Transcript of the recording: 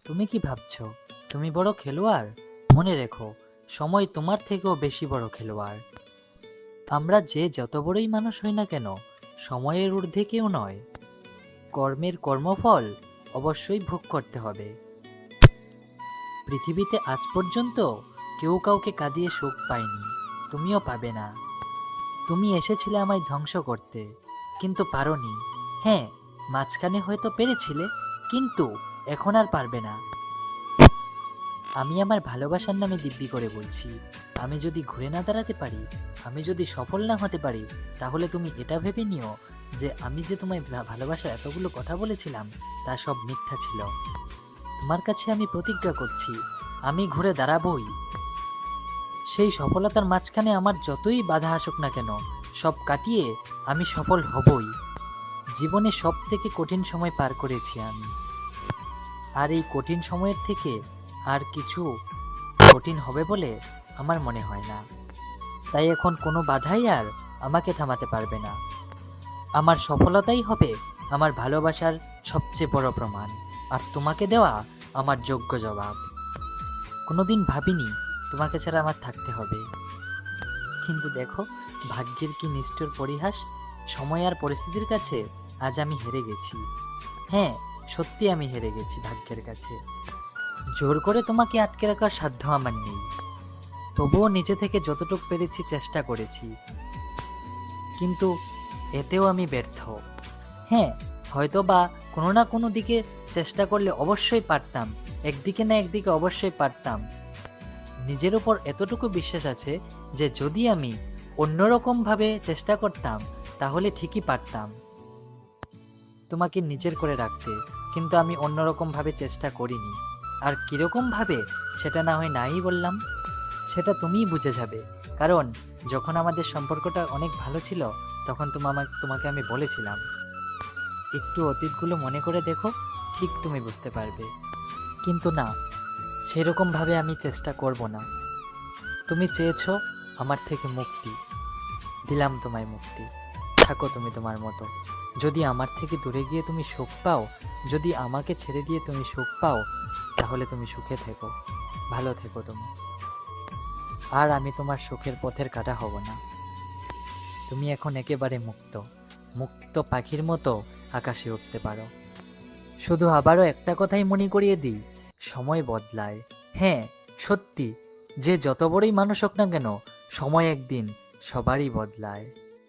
তুমি কি ভাবছো তুমি বড় খেলোয়াড়? মনে রেখো, সময় তোমার থেকেও বেশি বড় খেলোয়াড়। আমরা যে যত বড়ই মানুষ হই না কেন, সময়ের ঊর্ধ্বে কেউ নয়। কর্মের কর্মফল অবশ্যই ভোগ করতে হবে। পৃথিবীতে আজ পর্যন্ত কেউ কাউকে কাঁদিয়ে সুখ পায়নি, তুমিও পাবে না। তুমি এসেছিলে আমায় ধ্বংস করতে, কিন্তু পারোনি। হ্যাঁ, মাঝখানে হয়তো পেরেছিলে, কিন্তু এখন আর পারবে না। আমি আমার ভালোবাসার নামে দিব্যি করে বলছি, আমি যদি ঘুরে না দাঁড়াতে পারি, আমি যদি সফল না হতে পারি, তাহলে তুমি এটা ভেবে নিও যে আমি যে তোমায় ভালোবাসার এতগুলো কথা বলেছিলাম তা সব মিথ্যা ছিল। তোমার কাছে আমি প্রতিজ্ঞা করছি, আমি ঘুরে দাঁড়াবই। সেই সফলতার মাঝখানে আমার যতই বাধা আসুক না কেন, সব কাটিয়ে আমি সফল হবই। জীবনে সব থেকে কঠিন সময় পার করেছি আমি, আর এই কঠিন সময়ের থেকে আর কিছু কঠিন হবে বলে আমার মনে হয় না। তাই এখন কোনো বাধাই আর আমাকে থামাতে পারবে না। আমার সফলতাই হবে আমার ভালোবাসার সবচেয়ে বড় প্রমাণ, আর তোমাকে দেওয়া আমার যোগ্য জবাব। কোনোদিন ভাবিনি তোমাকে ছাড়া আমার থাকতে হবে, কিন্তু দেখো ভাগ্যের কি নিষ্ঠুর পরিহাস। সময় আর পরিস্থিতির কাছে আজ আমি হেরে গেছি। হ্যাঁ, সত্যি আমি হেরে গেছি ভাগ্যের কাছে। জোর করে তোমাকে আটকে রাখার সাধ্য আমার নেই, তবুও নিজে থেকে যতটুকু পেরেছি চেষ্টা করেছি, কিন্তু এতেও আমি ব্যর্থ। হ্যাঁ, হয়তো বা কোনো না কোনো দিকে চেষ্টা করলে অবশ্যই পারতাম, একদিকে না একদিকে অবশ্যই পারতাম। নিজের উপর এতটুকু বিশ্বাস আছে যে যদি আমি অন্যরকম ভাবে চেষ্টা করতাম তাহলে ঠিকই পারতাম তোমাকে নিজের করে রাখতে, কিন্তু আমি অন্যরকম ভাবে চেষ্টা করিনি। আর কিরকম ভাবে সেটা না হয় নাই বললাম, সেটা তুমিই বুঝে যাবে। কারণ যখন আমাদের সম্পর্কটা অনেক ভালো ছিল, তখন তোমাকে আমি বলেছিলাম, একটু অতীতগুলো মনে করে দেখো, ঠিক তুমি বুঝতে পারবে। কিন্তু না, সেরকম ভাবে আমি চেষ্টা করব না। তুমি চেয়েছো আমার থেকে মুক্তি, দিলাম তোমায় মুক্তি। থাকো তুমি তোমার মতো। যদি আমার থেকে দূরে গিয়ে তুমি সুখ পাও, যদি আমাকে ছেড়ে দিয়ে তুমি সুখ পাও, তাহলে তুমি সুখে থেকো, ভালো থেকো তুমি। আর আমি তোমার সুখের পথের কাঁটা হব না। তুমি এখন একেবারে মুক্ত, মুক্ত পাখির মতো আকাশে উঠতে পারো। শুধু আবারও একটা কথাই মনে করিয়ে দিই, সময় বদলায়। হ্যাঁ, সত্যি, যে যত বড়ই মানুষ হোক না কেন, সময় একদিন সবারই বদলায়।